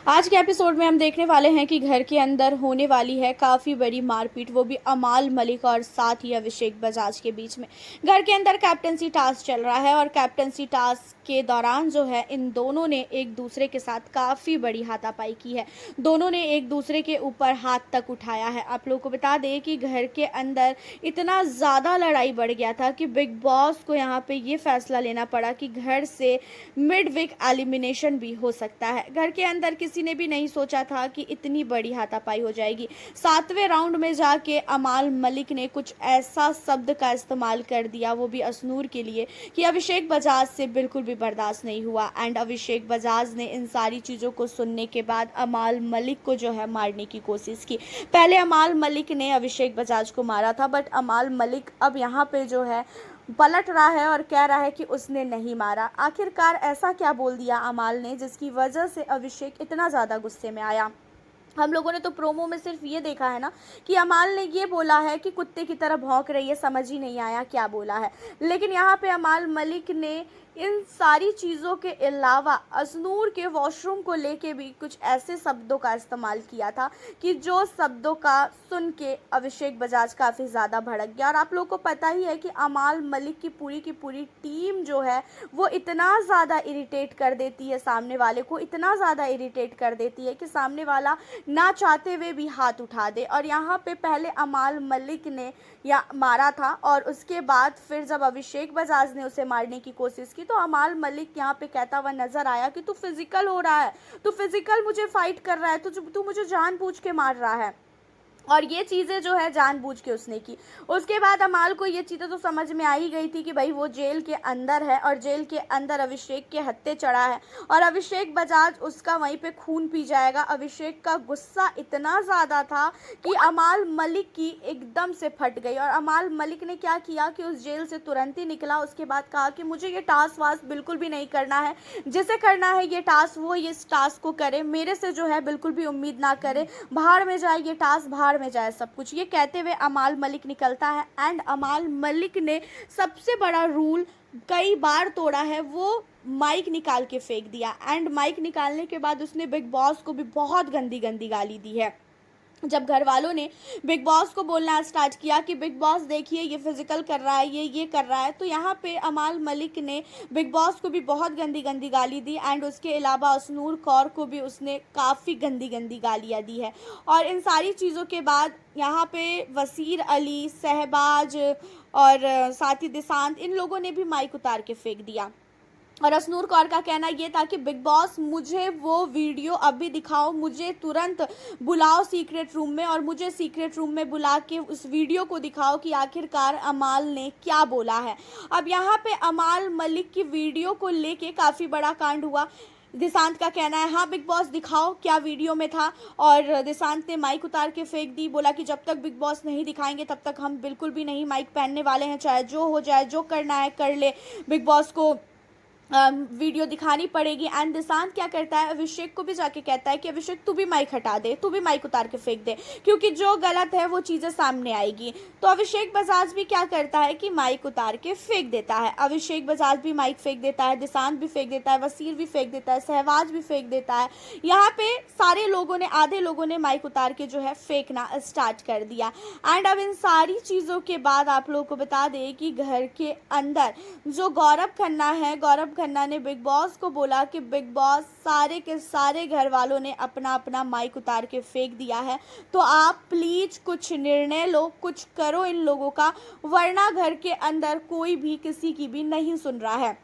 आज के एपिसोड में हम देखने वाले हैं कि घर के अंदर होने वाली है काफ़ी बड़ी मारपीट, वो भी अमाल मलिक और साथ ही अभिषेक बजाज के बीच में। घर के अंदर कैप्टनसी टास्क चल रहा है और कैप्टनसी टास्क के दौरान जो है इन दोनों ने एक दूसरे के साथ काफ़ी बड़ी हाथापाई की है। दोनों ने एक दूसरे के ऊपर हाथ तक उठाया है। आप लोगों को बता दें कि घर के अंदर इतना ज़्यादा लड़ाई बढ़ गया था कि बिग बॉस को यहाँ पे ये फैसला लेना पड़ा कि घर से मिड वीक एलिमिनेशन भी हो सकता है। घर के अंदर किसी ने भी नहीं सोचा था कि इतनी बड़ी हाथापाई हो जाएगी। 7वें राउंड में जाके अमाल मलिक ने कुछ ऐसा शब्द का इस्तेमाल कर दिया, वो भी असनूर के लिए, कि अभिषेक बजाज से बिल्कुल भी बर्दाश्त नहीं हुआ। एंड अभिषेक बजाज ने इन सारी चीज़ों को सुनने के बाद अमाल मलिक को जो है मारने की कोशिश की। पहले अमाल मलिक ने अभिषेक बजाज को मारा था, बट अमाल मलिक अब यहाँ पे जो है पलट रहा है और कह रहा है कि उसने नहीं मारा। आखिरकार ऐसा क्या बोल दिया अमाल ने जिसकी वजह से अभिषेक इतना ज़्यादा गुस्से में आया। हम लोगों ने तो प्रोमो में सिर्फ ये देखा है ना कि अमाल ने ये बोला है कि कुत्ते की तरह भौंक रही है, समझ ही नहीं आया क्या बोला है। लेकिन यहाँ पे अमाल मलिक ने इन सारी चीज़ों के अलावा असनूर के वॉशरूम को लेके भी कुछ ऐसे शब्दों का इस्तेमाल किया था कि जो शब्दों का सुन के अभिषेक बजाज काफ़ी ज़्यादा भड़क गया। और आप लोगों को पता ही है कि अमाल मलिक की पूरी टीम जो है वो इतना ज़्यादा इरिटेट कर देती है सामने वाले को, इतना ज़्यादा इरिटेट कर देती है कि सामने वाला ना चाहते हुए भी हाथ उठा दे। और यहाँ पे पहले अमाल मलिक ने या मारा था और उसके बाद फिर जब अभिषेक बजाज ने उसे मारने की कोशिश की तो अमाल मलिक यहाँ पे कहता हुआ नजर आया कि तू फिजिकल हो रहा है, तू फिजिकल मुझे फाइट कर रहा है, तू मुझे जानबूझ के मार रहा है। और ये चीज़ें जो है जानबूझ के उसने की। उसके बाद अमाल को ये चीज़ें तो समझ में आ ही गई थी कि भाई वो जेल के अंदर है और जेल के अंदर अभिषेक के हत्थे चढ़ा है और अभिषेक बजाज उसका वहीं पे खून पी जाएगा। अभिषेक का गुस्सा इतना ज़्यादा था कि अमाल मलिक की एकदम से फट गई। और अमाल मलिक ने क्या किया कि उस जेल से तुरंत ही निकला। उसके बाद कहा कि मुझे ये टास्क वास्क बिल्कुल भी नहीं करना है, जिसे करना है ये टास्क वो ये इस टास्क को करे, मेरे से जो है बिल्कुल भी उम्मीद ना करे, बाहर में जाए ये टास्क, बाहर में जाए सब कुछ। ये कहते हुए अमाल मलिक निकलता है। एंड अमाल मलिक ने सबसे बड़ा रूल कई बार तोड़ा है, वो माइक निकाल के फेंक दिया। एंड माइक निकालने के बाद उसने बिग बॉस को भी बहुत गंदी गंदी गाली दी है। जब घर वालों ने बिग बॉस को बोलना स्टार्ट किया कि बिग बॉस देखिए ये फिजिकल कर रहा है, ये कर रहा है, तो यहाँ पे अमाल मलिक ने बिग बॉस को भी बहुत गंदी गंदी गाली दी। एंड उसके अलावा असनूर कौर को भी उसने काफ़ी गंदी गंदी गालियाँ दी है। और इन सारी चीज़ों के बाद यहाँ पे वसीर अली, शहबाज और साथ ही दिशांत, इन लोगों ने भी माइक उतार के फेंक दिया। और असनूर कौर का कहना ये था कि बिग बॉस मुझे वो वीडियो अभी दिखाओ, मुझे तुरंत बुलाओ सीक्रेट रूम में और मुझे सीक्रेट रूम में बुला के उस वीडियो को दिखाओ कि आखिरकार अमाल ने क्या बोला है। अब यहाँ पे अमाल मलिक की वीडियो को लेके काफ़ी बड़ा कांड हुआ। दिशांत का कहना है हाँ बिग बॉस दिखाओ क्या वीडियो में था, और दिशांत ने माइक उतार के फेंक दी। बोला कि जब तक बिग बॉस नहीं दिखाएंगे तब तक हम बिल्कुल भी नहीं माइक पहनने वाले हैं, चाहे जो हो जाए, जो करना है कर ले, बिग बॉस को वीडियो दिखानी पड़ेगी। एंड दिशांत क्या करता है, अभिषेक को भी जाके कहता है कि अभिषेक तू भी माइक हटा दे, तू भी माइक उतार के फेंक दे, क्योंकि जो गलत है वो चीज़ें सामने आएगी। तो अभिषेक बजाज भी क्या करता है कि माइक उतार के फेंक देता है। अभिषेक बजाज भी माइक फेंक देता है, दिशांत भी फेंक देता है, वसीर भी फेंक देता है, शहबाज भी फेंक देता है। यहाँ पे सारे लोगों ने, आधे लोगों ने माइक उतार के जो है फेंकना स्टार्ट कर दिया। एंड अब इन सारी चीज़ों के बाद आप लोगों को बता दें कि घर के अंदर जो गौरव खन्ना है, गौरव खन्ना ने बिग बॉस को बोला कि बिग बॉस सारे के सारे घर वालों ने अपना अपना माइक उतार के फेंक दिया है, तो आप प्लीज़ कुछ निर्णय लो, कुछ करो इन लोगों का, वरना घर के अंदर कोई भी किसी की भी नहीं सुन रहा है।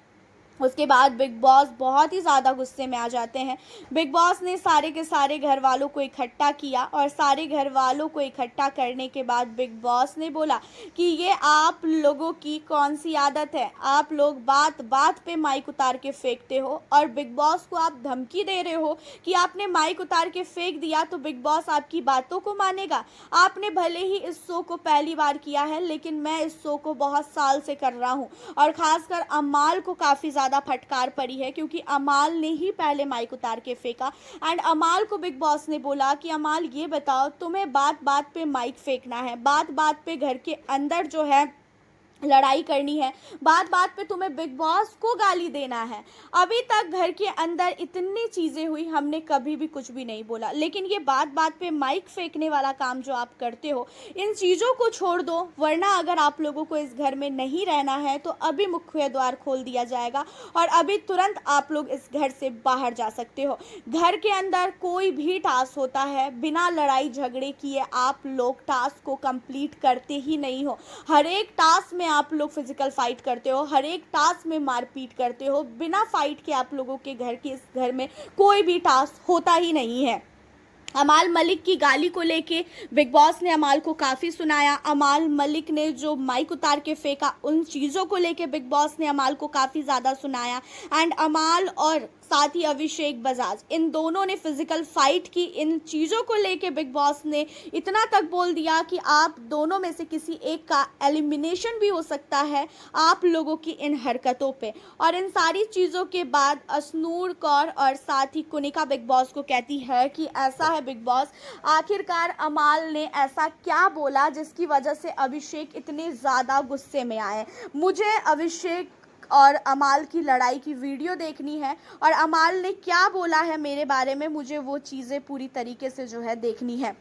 उसके बाद बिग बॉस बहुत ही ज़्यादा गुस्से में आ जाते हैं। बिग बॉस ने सारे के सारे घर वालों को इकट्ठा किया और सारे घर वालों को इकट्ठा करने के बाद बिग बॉस ने बोला कि ये आप लोगों की कौन सी आदत है, आप लोग बात बात पे माइक उतार के फेंकते हो और बिग बॉस को आप धमकी दे रहे हो कि आपने माइक उतार के फेंक दिया तो बिग बॉस आपकी बातों को मानेगा। आपने भले ही इस शो को पहली बार किया है, लेकिन मैं इस शो को बहुत साल से कर रहा हूँ और ख़ासकर अमाल को काफ़ी ज़्यादा फटकार पड़ी है क्योंकि अमाल ने ही पहले माइक उतार के फेंका। एंड अमाल को बिग बॉस ने बोला कि अमाल ये बताओ, तुम्हें बात बात पे माइक फेंकना है, बात बात पे घर के अंदर जो है लड़ाई करनी है, बात बात पे तुम्हें बिग बॉस को गाली देना है। अभी तक घर के अंदर इतनी चीज़ें हुई, हमने कभी भी कुछ भी नहीं बोला, लेकिन ये बात बात पे माइक फेंकने वाला काम जो आप करते हो, इन चीज़ों को छोड़ दो, वरना अगर आप लोगों को इस घर में नहीं रहना है तो अभी मुख्य द्वार खोल दिया जाएगा और अभी तुरंत आप लोग इस घर से बाहर जा सकते हो। घर के अंदर कोई भी टास्क होता है, बिना लड़ाई झगड़े किए आप लोग टास्क को कंप्लीट करते ही नहीं हो। हर एक टास्क में आप लोग फिजिकल फाइट करते हो, हर एक टास्क में मारपीट करते हो। बिना फाइट के आप लोगों के घर के इस घर में कोई भी टास्क होता ही नहीं है। अमाल मलिक की गाली को लेके बिग बॉस ने अमाल को काफ़ी सुनाया। अमाल मलिक ने जो माइक उतार के फेंका, उन चीज़ों को लेके बिग बॉस ने अमाल को काफ़ी ज़्यादा सुनाया। एंड अमाल और साथ ही अभिषेक बजाज, इन दोनों ने फिजिकल फाइट की। इन चीज़ों को लेके बिग बॉस ने इतना तक बोल दिया कि आप दोनों में से किसी एक का एलिमिनेशन भी हो सकता है आप लोगों की इन हरकतों पे। और इन सारी चीज़ों के बाद अश्नूर कौर और साथ ही कुनिका बिग बॉस को कहती है कि ऐसा है बिग बॉस, आखिरकार अमाल ने ऐसा क्या बोला जिसकी वजह से अभिषेक इतने ज़्यादा गुस्से में आए। मुझे अभिषेक और अमाल की लड़ाई की वीडियो देखनी है और अमाल ने क्या बोला है मेरे बारे में, मुझे वो चीज़ें पूरी तरीके से जो है देखनी है।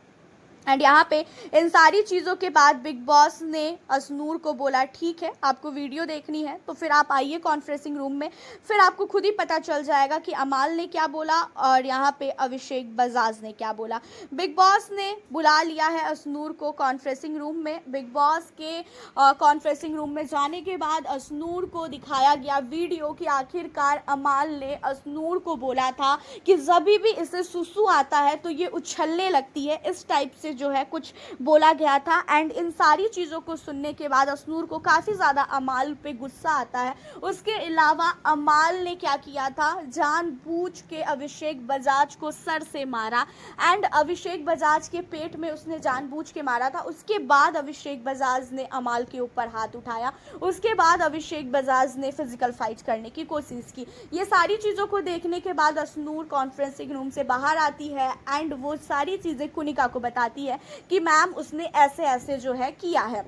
एंड यहाँ पे इन सारी चीज़ों के बाद बिग बॉस ने अश्नूर को बोला ठीक है, आपको वीडियो देखनी है तो फिर आप आइए कॉन्फ्रेंसिंग रूम में, फिर आपको खुद ही पता चल जाएगा कि अमाल ने क्या बोला और यहाँ पे अभिषेक बजाज ने क्या बोला। बिग बॉस ने बुला लिया है अश्नूर को कॉन्फ्रेंसिंग रूम में। बिग बॉस के कॉन्फ्रेंसिंग रूम में जाने के बाद अश्नूर को दिखाया गया वीडियो कि आखिरकार अमाल ने अश्नूर को बोला था कि जब भी इसे सुसु आता है तो ये उछलने लगती है, इस टाइप से जो है कुछ बोला गया था। एंड इन सारी चीज़ों को सुनने के बाद अश्नूर को काफ़ी ज़्यादा अमाल पे गुस्सा आता है। उसके अलावा अमाल ने क्या किया था, जानबूझ के अभिषेक बजाज को सर से मारा एंड अभिषेक बजाज के पेट में उसने जानबूझ के मारा था। उसके बाद अभिषेक बजाज ने अमाल के ऊपर हाथ उठाया, उसके बाद अभिषेक बजाज ने फिजिकल फाइट करने की कोशिश की। ये सारी चीज़ों को देखने के बाद अश्नूर कॉन्फ्रेंसिंग रूम से बाहर आती है एंड वो सारी चीज़ें कुनिका को बताती है कि मैम उसने ऐसे ऐसे जो है किया है।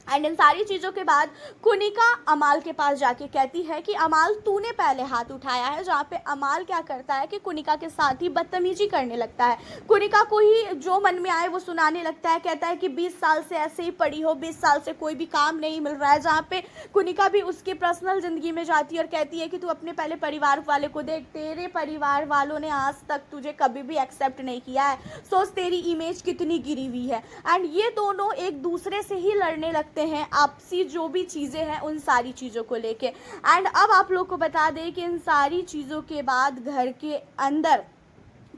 एंड इन सारी चीज़ों के बाद कुनिका अमाल के पास जाके कहती है कि अमाल तूने पहले हाथ उठाया है, जहाँ पे अमाल क्या करता है कि कुनिका के साथ ही बदतमीजी करने लगता है। कुनिका को ही जो मन में आए वो सुनाने लगता है, कहता है कि 20 साल से ऐसे ही पड़ी हो, 20 साल से कोई भी काम नहीं मिल रहा है। जहाँ पे कुनिका भी उसके पर्सनल ज़िंदगी में जाती है और कहती है कि तू अपने पहले परिवार वाले को देख, तेरे परिवार वालों ने आज तक तुझे कभी भी एक्सेप्ट नहीं किया है, सोच तेरी इमेज कितनी गिरी हुई है। एंड ये दोनों एक दूसरे से ही लड़ने लगते हैं, आपसी जो भी चीज़ें हैं उन सारी चीज़ों को लेके। एंड अब आप लोग को बता दें कि इन सारी चीज़ों के बाद घर के अंदर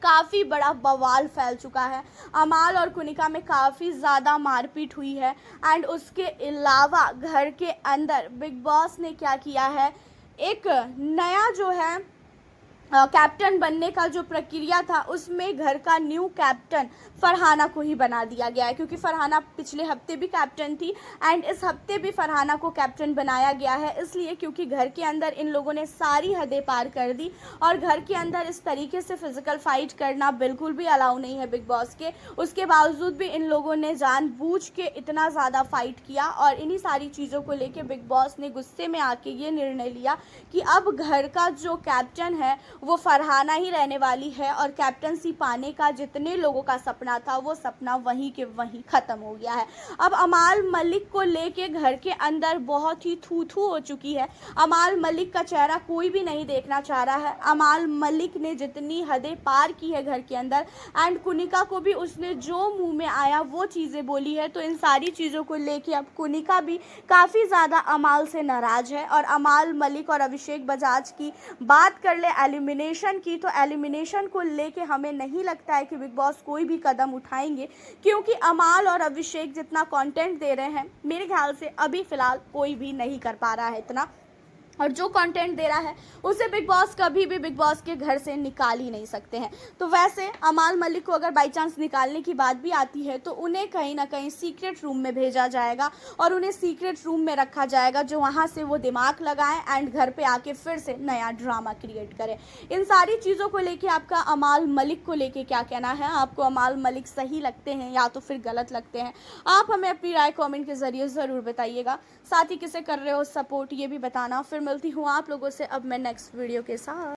काफ़ी बड़ा बवाल फैल चुका है। अमाल और कुनिका में काफ़ी ज़्यादा मारपीट हुई है। एंड उसके अलावा घर के अंदर बिग बॉस ने क्या किया है, एक नया जो है कैप्टन बनने का जो प्रक्रिया था उसमें घर का न्यू कैप्टन फरहाना को ही बना दिया गया है, क्योंकि फरहाना पिछले हफ्ते भी कैप्टन थी एंड इस हफ्ते भी फरहाना को कैप्टन बनाया गया है। इसलिए क्योंकि घर के अंदर इन लोगों ने सारी हदें पार कर दी और घर के अंदर इस तरीके से फिजिकल फाइट करना बिल्कुल भी अलाउ नहीं है बिग बॉस के। उसके बावजूद भी इन लोगों ने जानबूझ के इतना ज़्यादा फाइट किया और इन्हीं सारी चीज़ों को लेके बिग बॉस ने गुस्से में आके ये निर्णय लिया कि अब घर का जो कैप्टन है वो फरहाना ही रहने वाली है और कैप्टनसी पाने का जितने लोगों का सपना था वो सपना वहीं के वहीं ख़त्म हो गया है। अब अमाल मलिक को लेके घर के अंदर बहुत ही थू थू हो चुकी है। अमाल मलिक का चेहरा कोई भी नहीं देखना चाह रहा है। अमाल मलिक ने जितनी हदें पार की है घर के अंदर एंड कुनिका को भी उसने जो मुंह में आया वो चीज़ें बोली है। तो इन सारी चीज़ों को लेके अब कुनिका भी काफ़ी ज़्यादा अमाल से नाराज़ है। और अमाल मलिक और अभिषेक बजाज की बात कर ले एलिमिनेशन की, तो एलिमिनेशन को लेके हमें नहीं लगता है कि बिग बॉस कोई भी कदम उठाएंगे, क्योंकि अमाल और अभिषेक जितना कंटेंट दे रहे हैं मेरे ख्याल से अभी फ़िलहाल कोई भी नहीं कर पा रहा है इतना। और जो कंटेंट दे रहा है उसे बिग बॉस कभी भी बिग बॉस के घर से निकाल ही नहीं सकते हैं। तो वैसे अमाल मलिक को अगर बाई चांस निकालने की बात भी आती है तो उन्हें कहीं ना कहीं सीक्रेट रूम में भेजा जाएगा और उन्हें सीक्रेट रूम में रखा जाएगा, जो वहाँ से वो दिमाग लगाएं एंड घर पे आके फिर से नया ड्रामा क्रिएट करें। इन सारी चीज़ों को लेके आपका अमाल मलिक को लेके क्या कहना है? आपको अमाल मलिक सही लगते हैं या तो फिर गलत लगते हैं? आप हमें अपनी राय कमेंट के ज़रिए ज़रूर बताइएगा। साथ ही किसे कर रहे हो सपोर्ट ये भी बताना। फिर मिलती हूँ आप लोगों से अब मैं नेक्स्ट वीडियो के साथ।